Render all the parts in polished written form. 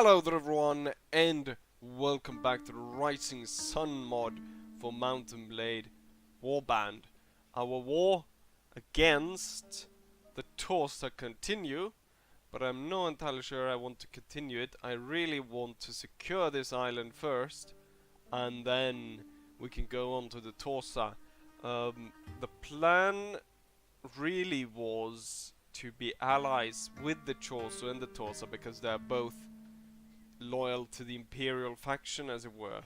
Hello there everyone, and welcome back to the Rising Sun mod for Mountain Blade Warband. Our war against the Tosa continue, but I'm not entirely sure I want to continue it. I really want to secure this island first, and then we can go on to the Tosa. The plan really was to be allies with the Choso and the Tosa because they're both loyal to the Imperial faction, as it were.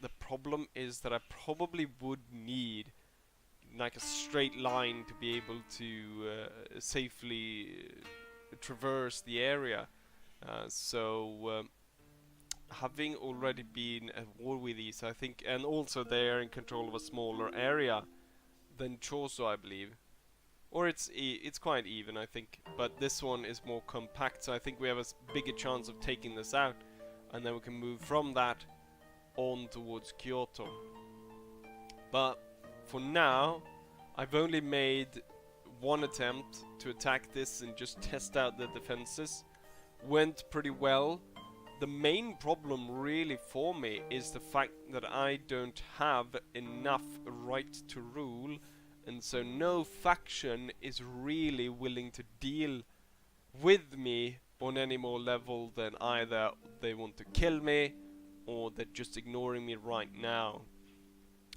The problem is that I probably would need like a straight line to be able to safely traverse the area. Having already been at war with these, I think, and also they are in control of a smaller area than Choso, I believe. Or it's quite even, I think, but this one is more compact, so I think we have a bigger chance of taking this out, and then we can move from that on towards Kyoto. But for now, I've only made one attempt to attack this and just test out the defenses. Went pretty well. The main problem really for me is the fact that I don't have enough right to rule. And so no faction is really willing to deal with me on any more level than either they want to kill me or they're just ignoring me right now.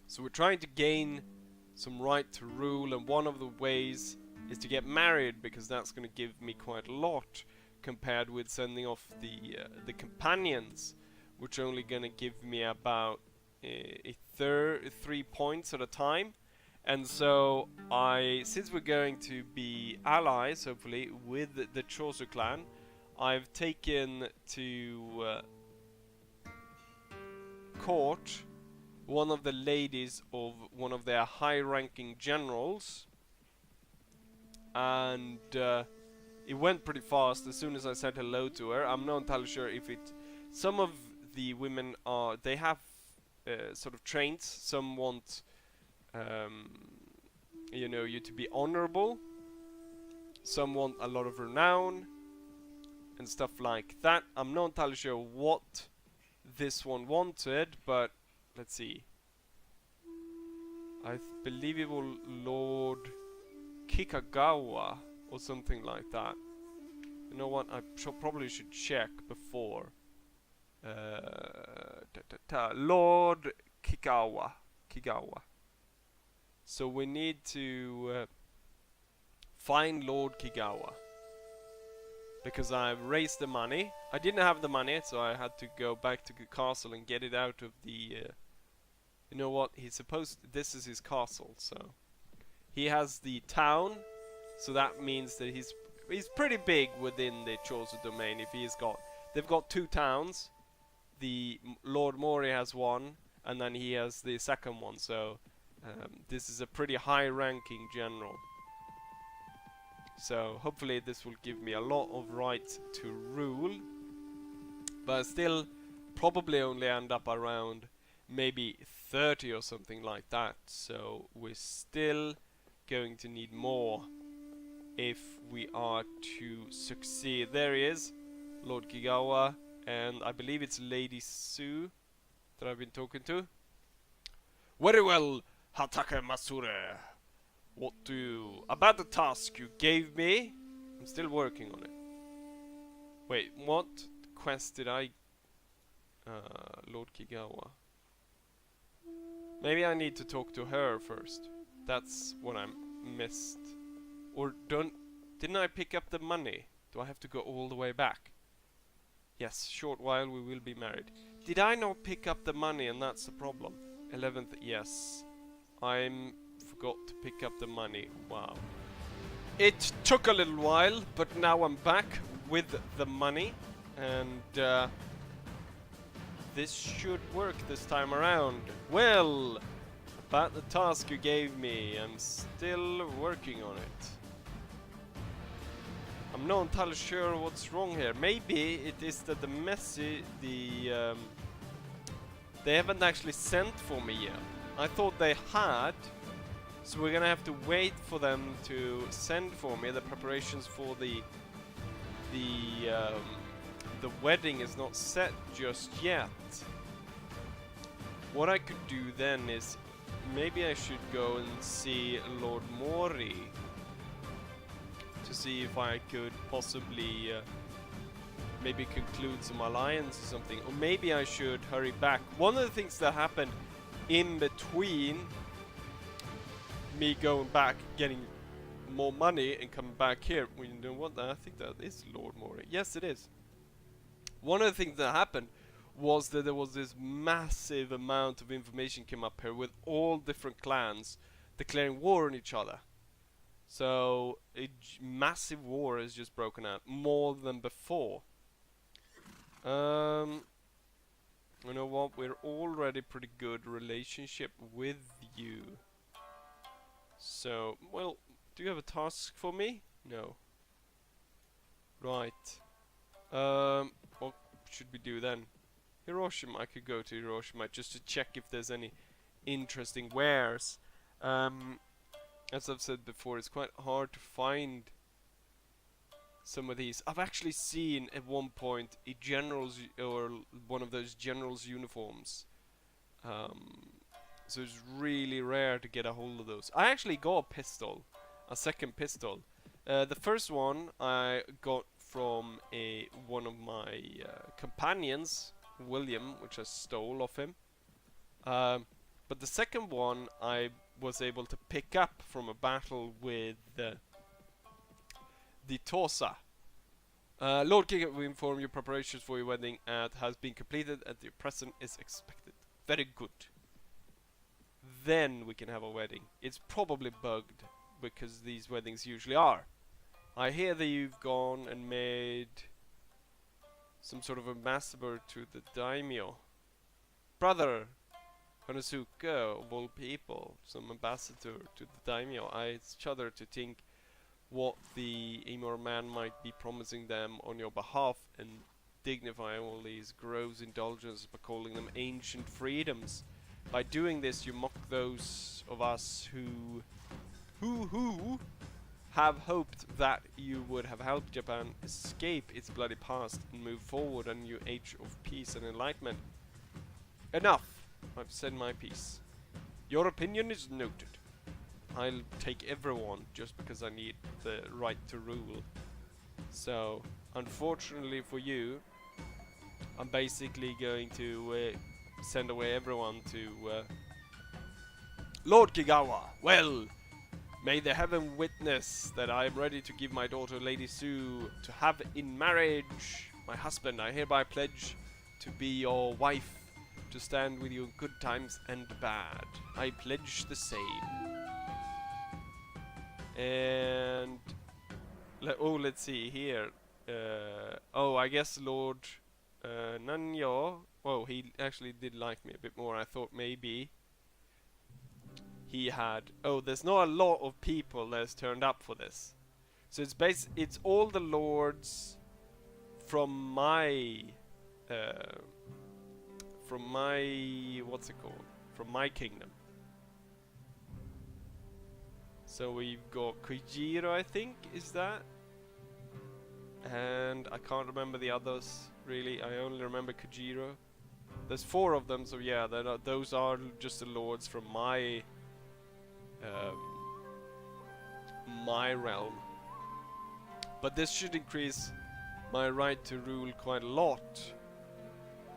So we're trying to gain some right to rule, and one of the ways is to get married, because that's going to give me quite a lot compared with sending off the companions, which are only going to give me about 3 points at a time. And so since we're going to be allies, hopefully, with the Choso clan, I've taken to court one of the ladies of one of their high-ranking generals, and it went pretty fast as soon as I said hello to her. I'm not entirely sure if some of the women they have sort of traits. Some want you to be honorable. Some want a lot of renown and stuff like that. I'm not entirely sure what this one wanted, but let's see. I believe it was Lord Kikagawa or something like that. You know what? I probably should check before. Lord Kigawa. So we need to find Lord Kigawa, because I've raised the money. I didn't have the money, so I had to go back to the castle and get it out of the... you know what? This is his castle, so... He has the town, so that means that he's pretty big within the Choso domain. They've got 2 towns. The Lord Mori has one, and then he has the second one, so... this is a pretty high-ranking general. So hopefully this will give me a lot of right to rule. But still probably only end up around maybe 30 or something like that. So we're still going to need more if we are to succeed. There he is, Lord Kigawa, and I believe it's Lady Sue that I've been talking to. Very well, Hatake Masure. What do you... about the task you gave me? I'm still working on it. Wait, what quest did I... Lord Kigawa. Maybe I need to talk to her first. That's what I missed. Or didn't I pick up the money? Do I have to go all the way back? Yes, short while we will be married. Did I not pick up the money, and that's the problem? 11th, yes. I forgot to pick up the money. Wow. It took a little while, but now I'm back with the money, and this should work this time around. Well, about the task you gave me, I'm still working on it. I'm not entirely sure what's wrong here. Maybe it is that they haven't actually sent for me yet. I thought they had, so we're gonna have to wait for them to send for me the preparations for the the wedding is not set just yet. What I could do then is maybe I should go and see Lord Mori to see if I could possibly maybe conclude some alliance or something, or maybe I should hurry back. One of the things that happened in between me going back, getting more money and coming back here, well, you know what, I think that is Lord Mori. Yes, it is. One of the things that happened was that there was this massive amount of information came up here with all different clans declaring war on each other. So a massive war has just broken out, more than before. You know what, we're already pretty good relationship with you. So, well, do you have a task for me? No. Right. What should we do then? Hiroshima, I could go to Hiroshima just to check if there's any interesting wares. As I've said before, it's quite hard to find some of these. I've actually seen at one point a general's or one of those general's uniforms. So it's really rare to get a hold of those. I actually got a pistol, a second pistol. The first one I got from one of my companions, William, which I stole off him. But the second one I was able to pick up from a battle with the Tosa. Lord King, we inform you preparations for your wedding has been completed and your present is expected. Very good. Then we can have a wedding. It's probably bugged, because these weddings usually are. I hear that you've gone and made some sort of ambassador to the daimyo. Brother Konosuke, of all people, some ambassador to the daimyo. I shudder to think what the Amur man might be promising them on your behalf, and dignify all these gross indulgences by calling them ancient freedoms. By doing this, you mock those of us who have hoped that you would have helped Japan escape its bloody past and move forward a new age of peace and enlightenment. Enough! I've said my piece. Your opinion is noted. I'll take everyone just because I need the right to rule. So, unfortunately for you, I'm basically going to send away everyone to Lord Kigawa. Well, may the heaven witness that I am ready to give my daughter Lady Sue to have in marriage. My husband, I hereby pledge to be your wife, to stand with you in good times and bad. I pledge the same. And let's see here. I guess Lord Nanyo. Oh, he actually did like me a bit more. I thought maybe he had. Oh, there's not a lot of people that's turned up for this. So it's all the lords from my what's it called? From my kingdom. So we've got Kojiro, I think, is that? And I can't remember the others, really. I only remember Kojiro. There's 4 of them, so yeah, those are just the lords from my my realm. But this should increase my right to rule quite a lot,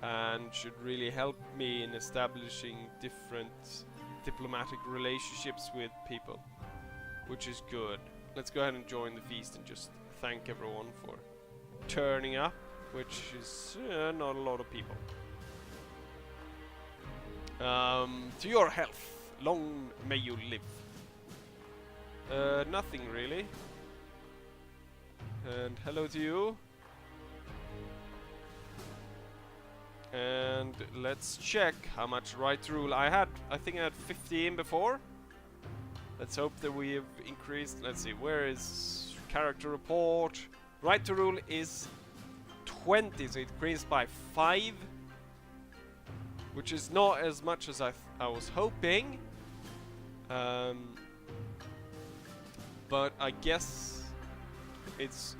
and should really help me in establishing different diplomatic relationships with people, which is good. Let's go ahead and join the feast and just thank everyone for turning up, which is not a lot of people. To your health, long may you live. Nothing really. And hello to you. And let's check how much right to rule I had. I think I had 15 before. Let's hope that we have increased. Let's see, where is character report? Right to rule is 20, so it increased by 5. Which is not as much as I was hoping. But I guess it's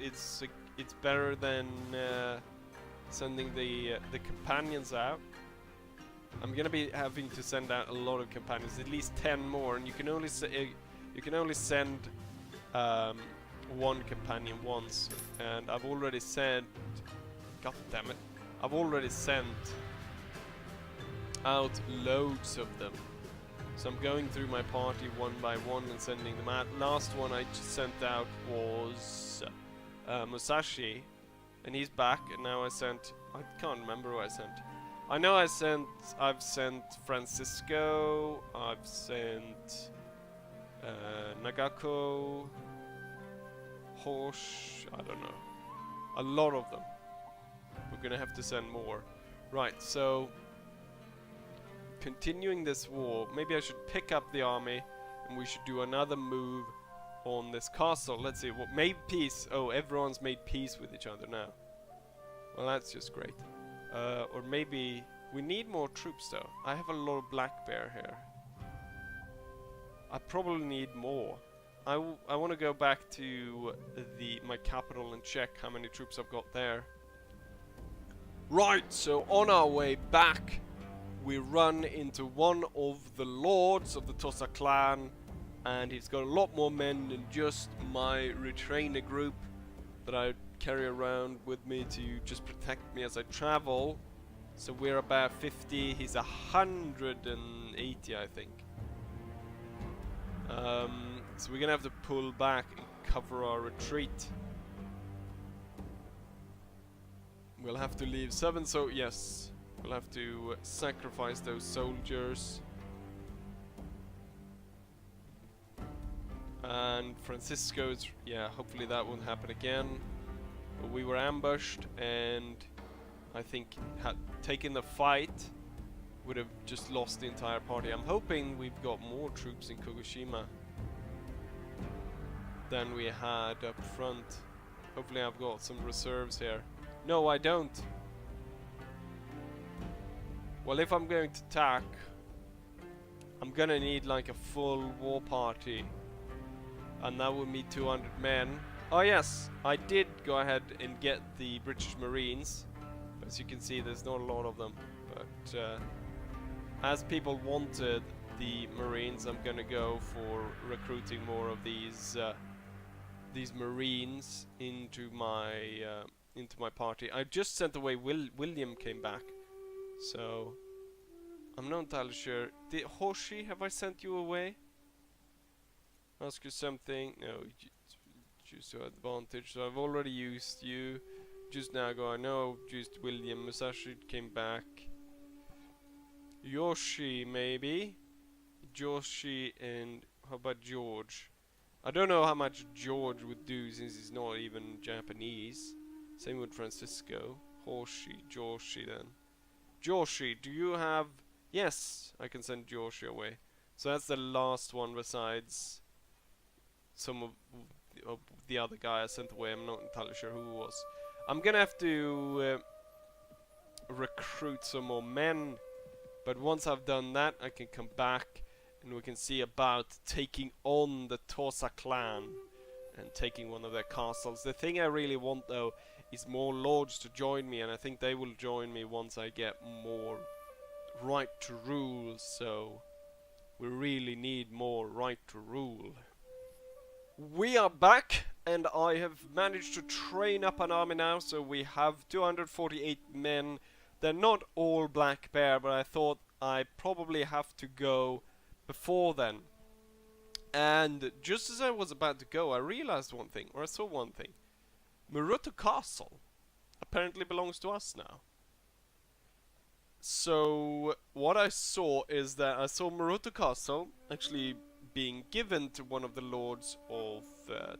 better than sending the companions out. I'm gonna be having to send out a lot of companions, at least 10 more, and you can only send one companion once, and I've already sent. God damn it! I've already sent out loads of them. So I'm going through my party one by one and sending them out. Last one I just sent out was Musashi, and he's back. And now I can't remember who I sent. I know I've sent Francisco, I've sent Nagako, Hosh, I don't know. A lot of them. We're gonna have to send more. Right, so continuing this war, maybe I should pick up the army and we should do another move on this castle. Let's see, what made peace? Oh, everyone's made peace with each other now. Well, that's just great. Or maybe we need more troops though. I have a lot of black bear here. I probably need more. I want to go back to my capital and check how many troops I've got there. Right, so on our way back, we run into one of the lords of the Tosa clan, and he's got a lot more men than just my retrainer group that I carry around with me to just protect me as I travel. So we're about 50, he's 180 I think. So we're gonna have to pull back and cover our retreat. We'll have to leave 7, so yes, we'll have to sacrifice those soldiers. And Francisco's, yeah, hopefully that won't happen again. But we were ambushed, and I think had taken the fight would have just lost the entire party. I'm hoping we've got more troops in Kagoshima than we had up front. Hopefully I've got some reserves here. No, I don't. Well, if I'm going to attack, I'm gonna need like a full war party, and that would mean 200 men. Oh yes, I did go ahead and get the British Marines. As you can see, there's not a lot of them, but as people wanted the Marines, I'm gonna go for recruiting more of these Marines into my party. I just sent away William came back, so I'm not entirely sure. Did Hoshi, have I sent you away? Ask you something? No, choose your advantage. So I've already used you. Just now ago, I know, used William. Musashi came back. Yoshi, maybe. Joshi, and how about George? I don't know how much George would do since he's not even Japanese. Same with Francisco. Hoshi, Joshi then. Joshi, do you have... Yes, I can send Joshi away. So that's the last one besides some of the other guy I sent away. I'm not entirely sure who it was. I'm gonna have to recruit some more men. But once I've done that, I can come back and we can see about taking on the Tosa clan and taking one of their castles. The thing I really want though is more lords to join me, and I think they will join me once I get more right to rule, so we really need more right to rule. We are back, and I have managed to train up an army now, so we have 248 men. They're not all Black Bear, but I thought I probably have to go before then. And just as I was about to go, I realized one thing, or I saw one thing. Muruto Castle apparently belongs to us now. So what I saw is that I saw Muruto Castle actually being given to one of the lords of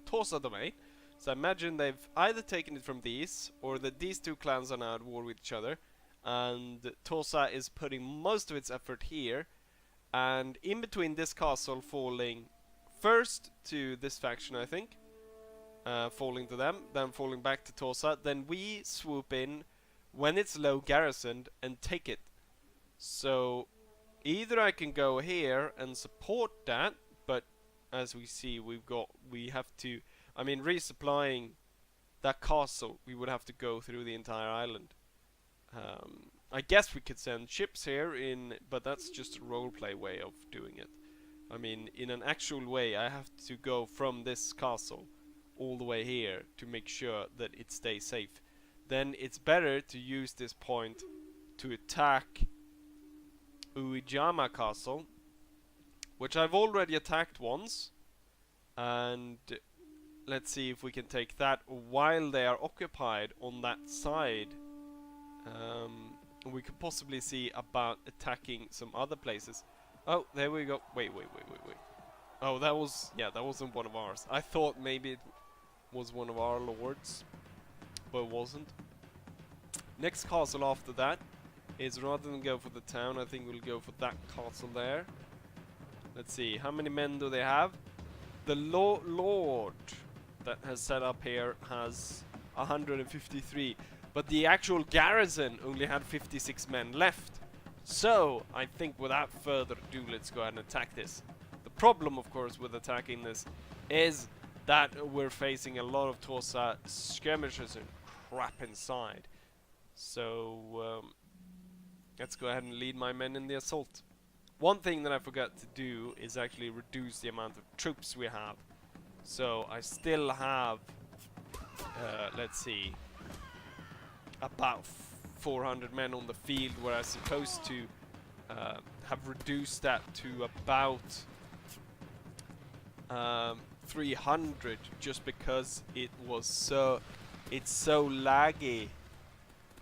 Tosa domain. So I imagine they've either taken it from these, or that these two clans are now at war with each other, and Tosa is putting most of its effort here, and in between this castle falling first to this faction, I think, falling to them, then falling back to Tosa, then we swoop in when it's low garrisoned and take it. So either I can go here and support that, but as we see, we have to, I mean, resupplying that castle, we would have to go through the entire island. I guess we could send ships here in, but that's just a roleplay way of doing it. I mean, in an actual way, I have to go from this castle all the way here to make sure that it stays safe. Then it's better to use this point to attack Uijama Castle, which I've already attacked once, and let's see if we can take that while they are occupied on that side. We could possibly see about attacking some other places. Oh, there we go. Wait. Oh, that wasn't one of ours. I thought maybe it was one of our lords, but it wasn't. Next castle after that is, rather than go for the town, I think we'll go for that castle there. Let's see, how many men do they have? The lord that has set up here has 153, but the actual garrison only had 56 men left. So, I think without further ado, let's go ahead and attack this. The problem, of course, with attacking this is that we're facing a lot of Tosa skirmishers and crap inside. So, let's go ahead and lead my men in the assault. One thing that I forgot to do is actually reduce the amount of troops we have. So, I still have, let's see, about 400 men on the field, where I was supposed to have reduced that to about 300, just because it's so laggy,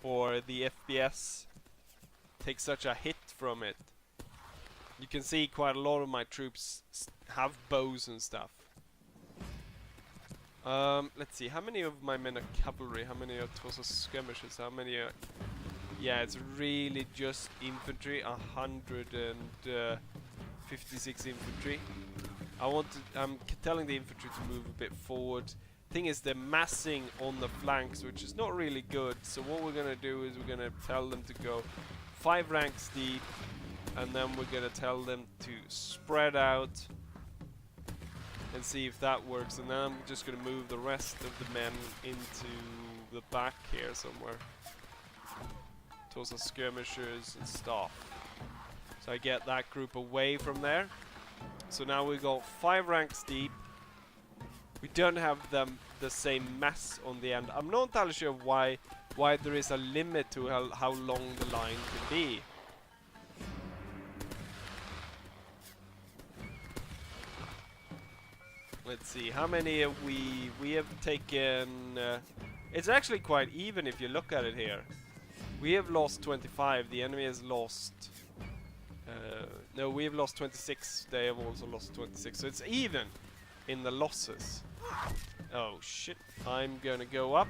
or the FPS takes such a hit from it. You can see quite a lot of my troops have bows and stuff. Let's see, how many of my men are cavalry, how many are Tosa skirmishers, how many are... Yeah, it's really just infantry, 156 infantry. I'm telling the infantry to move a bit forward. Thing is, they're massing on the flanks, which is not really good. So what we're gonna do is we're gonna tell them to go 5 ranks deep, and then we're gonna tell them to spread out and see if that works. And then I'm just gonna move the rest of the men into the back here somewhere. Tosa skirmishers and stuff. So I get that group away from there. So now we go 5 ranks deep. We don't have the same mass on the end. I'm not entirely sure why there is a limit to how long the line can be. Let's see, how many have we have taken... it's actually quite even if you look at it here. We have lost 25, the enemy has lost... no, we have lost 26, they have also lost 26, so it's even in the losses. Oh shit, I'm gonna go up,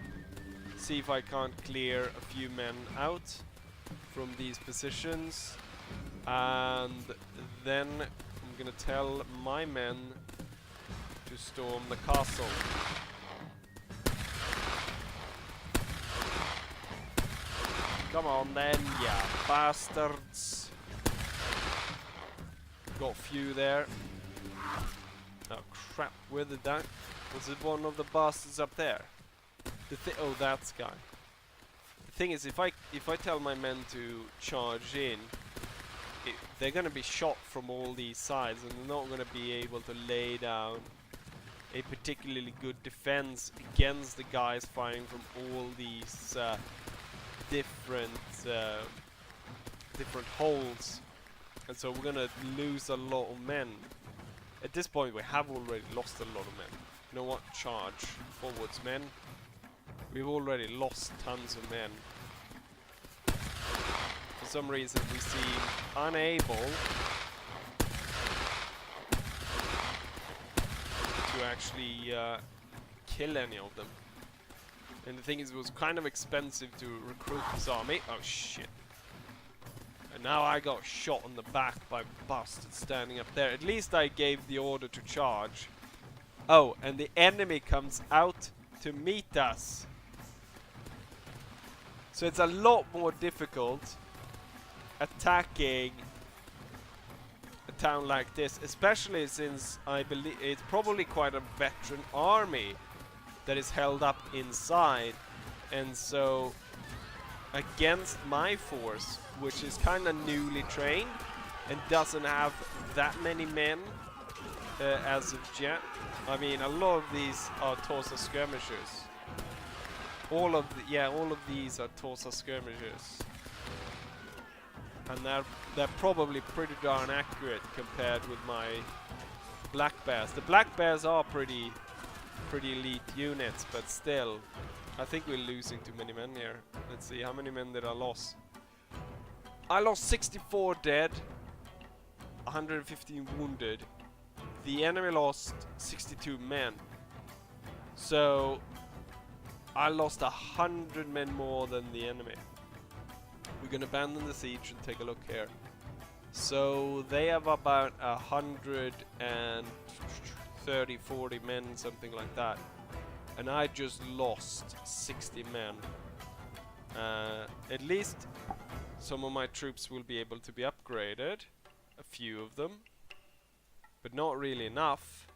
see if I can't clear a few men out from these positions, and then I'm gonna tell my men to storm the castle. Come on then, yeah, bastards. Got a few there. Oh crap, where did that... Was it one of the bastards up there? Oh, that guy. The thing is, if I tell my men to charge in, they're gonna be shot from all these sides, and they're not gonna be able to lay down a particularly good defense against the guys firing from all these different holes. And so we're gonna lose a lot of men. At this point we have already lost a lot of men. You know what? Charge. Forwards, men. We've already lost tons of men. For some reason we seem unable to actually kill any of them. And the thing is, it was kind of expensive to recruit this army. Oh shit. And now I got shot on the back by bastards standing up there. At least I gave the order to charge. Oh, and the enemy comes out to meet us. So it's a lot more difficult attacking a town like this, especially since I believe it's probably quite a veteran army that is held up inside, and so against my force, which is kind of newly trained and doesn't have that many men as of yet. I mean, a lot of these are Tosa skirmishers. All of these are Tosa skirmishers, and they're probably pretty darn accurate compared with my black bears. The black bears are pretty elite units, but still, I think we're losing too many men here. Let's see, how many men did I lose? I lost 64 dead, 115 wounded. The enemy lost 62 men. So I lost 100 men more than the enemy. We're gonna abandon the siege and take a look here. So they have about 130, 40 men, something like that. And I just lost 60 men. At least some of my troops will be able to be upgraded. A few of them. But not really enough.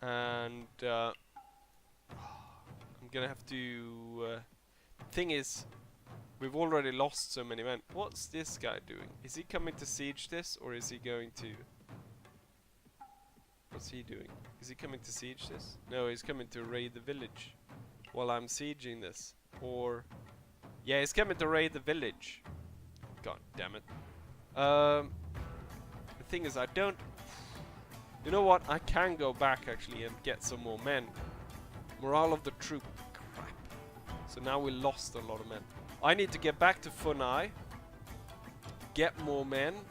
And I'm gonna have to... the thing is, we've already lost so many men. What's this guy doing? Is he coming to siege this, or is he going to... What's he doing? Is he coming to siege this? No, he's coming to raid the village while I'm sieging this. Or... yeah, he's coming to raid the village. God damn it. The thing is, I don't... You know what? I can go back actually and get some more men. Morale of the troop. Crap. So now we lost a lot of men. I need to get back to Funai. Get more men.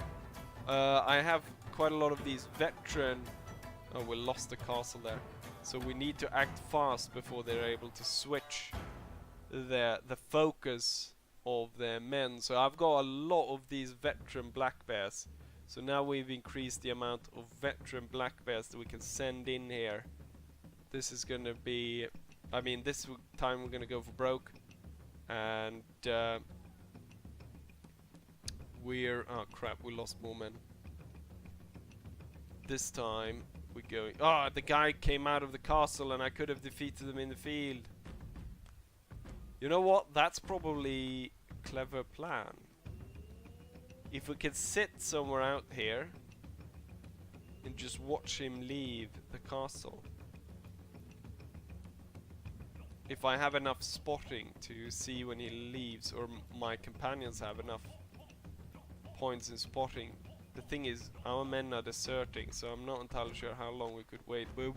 I have quite a lot of these veteran... Oh, we lost the castle there. So we need to act fast before they're able to switch the focus of their men. So I've got a lot of these veteran black bears. So now we've increased the amount of veteran black bears that we can send in here. This is gonna be... I mean, this time we're gonna go for broke. And we're... oh crap, we lost more men. This time we're going... oh, the guy came out of the castle and I could have defeated him in the field. You know what? That's probably a clever plan. If we can sit somewhere out here and just watch him leave the castle. If I have enough spotting to see when he leaves, or my companions have enough points in spotting. The thing is, our men are deserting, so I'm not entirely sure how long we could wait. But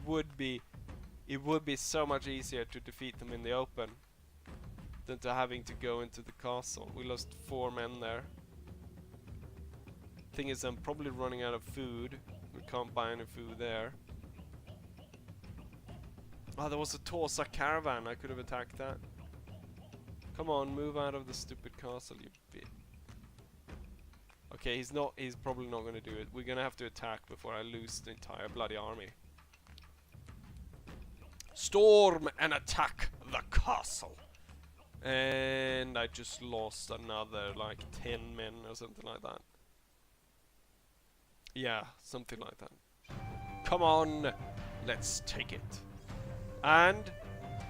it would be so much easier to defeat them in the open than to having to go into the castle. We lost 4 men there. Thing is, I'm probably running out of food. We can't buy any food there. Oh, there was a Tosa caravan. I could have attacked that. Come on, move out of the stupid castle, you bit. Okay, he's probably not going to do it. We're going to have to attack before I lose the entire bloody army. Storm and attack the castle. And I just lost another like 10 men or something like that. Yeah, something like that. Come on, let's take it. And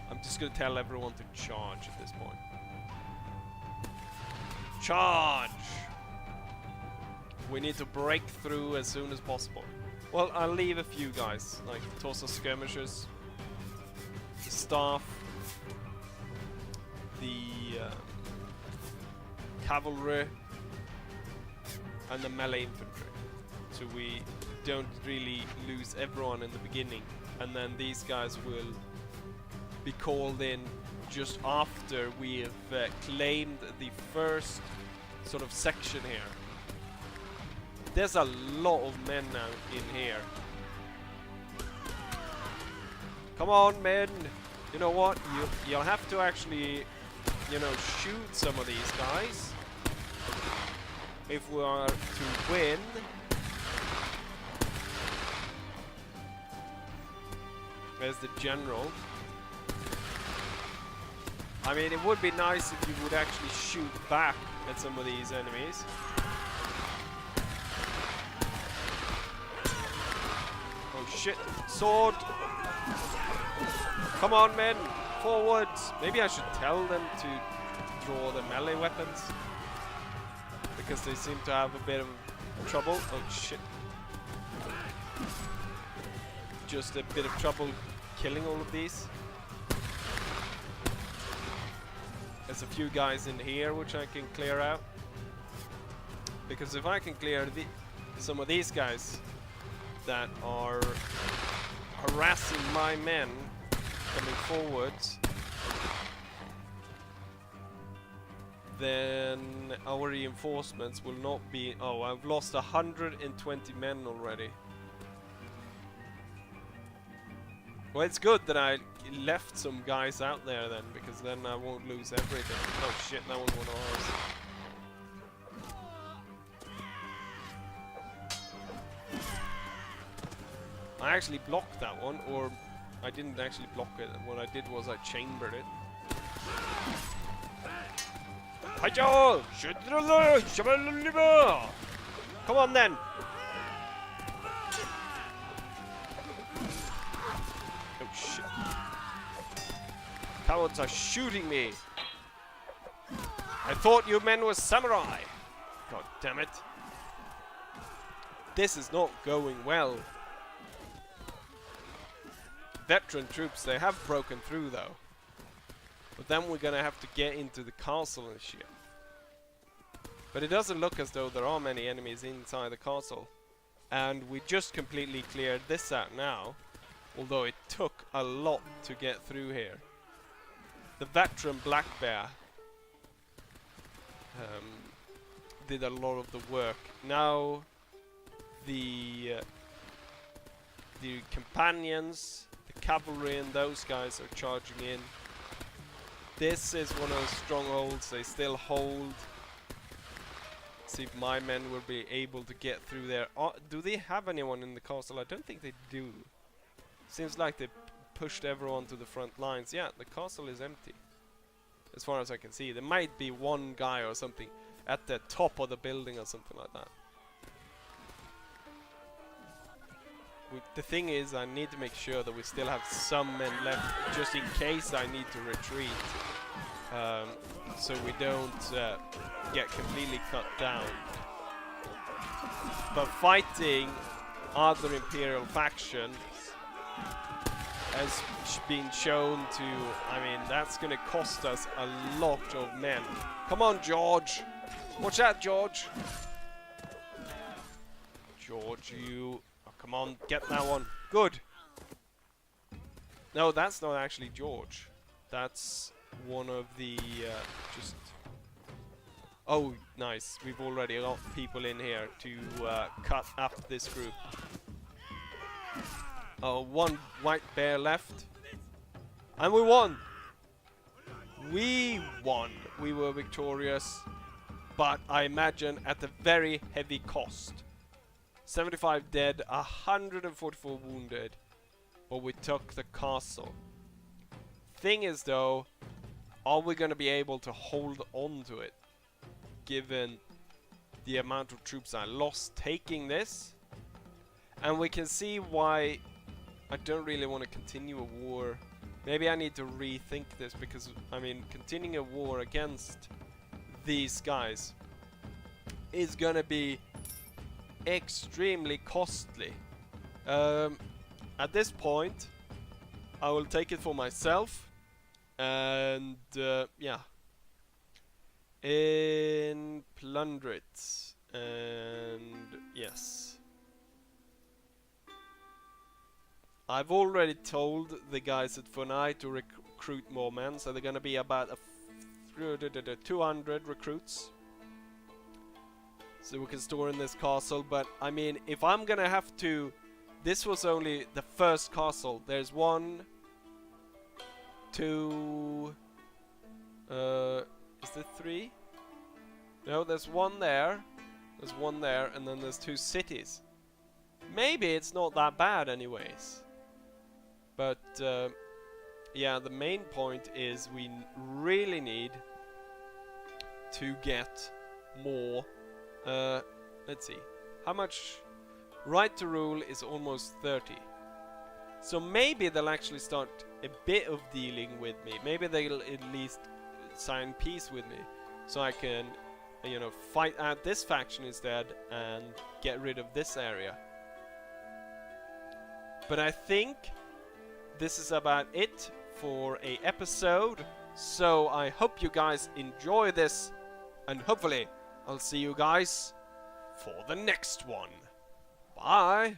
I'm just going to tell everyone to charge at this point. Charge! We need to break through as soon as possible. Well, I'll leave a few guys, like Tosa skirmishers, the staff, the cavalry, and the melee infantry. So we don't really lose everyone in the beginning, and then these guys will be called in just after we have claimed the first sort of section here. There's a lot of men now in here. Come on, men! You know what? You'll have to actually, you know, shoot some of these guys if we are to win. There's the general. I mean, it would be nice if you would actually shoot back at some of these enemies. Oh shit, sword! Come on, men! forward. Maybe I should tell them to draw the melee weapons, because they seem to have a bit of trouble. Oh shit. Just a bit of trouble killing all of these. There's a few guys in here which I can clear out. Because if I can clear some of these guys that are harassing my men coming forwards, then our reinforcements will not be... Oh, I've lost 120 men already. Well, it's good that I left some guys out there then, because then I won't lose everything. Oh shit, that was one of ours. I actually blocked that one, or I didn't actually block it. What I did was I chambered it. Come on then! Oh shit. Cowards are shooting me! I thought you men were samurai! God damn it. This is not going well. Veteran troops, they have broken through though. But then we're gonna have to get into the castle and shit. But it doesn't look as though there are many enemies inside the castle. And we just completely cleared this out now. Although it took a lot to get through here. The veteran Black Bear did a lot of the work. Now the companions, the cavalry and those guys are charging in. This is one of the strongholds they still hold. See if my men will be able to get through there. Do they have anyone in the castle? I don't think they do. Seems like they pushed everyone to the front lines. Yeah, the castle is empty. As far as I can see. There might be one guy or something at the top of the building or something like that. The thing is, I need to make sure that we still have some men left, just in case I need to retreat. So we don't get completely cut down. But fighting other Imperial factions has been shown to, I mean, that's gonna cost us a lot of men. Come on, George! Watch out, George! George, you... Oh, come on, get that one. Good! No, that's not actually George. That's one of the, just... Oh, nice. We've already got people in here to cut up this group. Oh, one white bear left. And we won! We won! We were victorious. But I imagine at a very heavy cost. 75 dead, 144 wounded. But we took the castle. Thing is though, are we gonna be able to hold on to it? Given the amount of troops I lost taking this. And we can see why I don't really want to continue a war. Maybe I need to rethink this, because I mean, continuing a war against these guys is gonna be extremely costly. At this point I will take it for myself and yeah, in plunder it, and yes, I've already told the guys at Funai to recruit more men, so they're gonna be about 200 recruits. So we can store in this castle, but I mean, if I'm gonna have to... This was only the first castle. There's 1, 2... is there 3? No, there's 1 there. There's 1 there, and then there's 2 cities. Maybe it's not that bad anyways. But yeah, the main point is we really need to get more. Let's see, how much right to rule is almost 30. So maybe they'll actually start a bit of dealing with me. Maybe they'll at least sign peace with me, so I can, you know, fight out this faction instead and get rid of this area. But I think this is about it for a episode. So I hope you guys enjoy this, and hopefully I'll see you guys for the next one. Bye!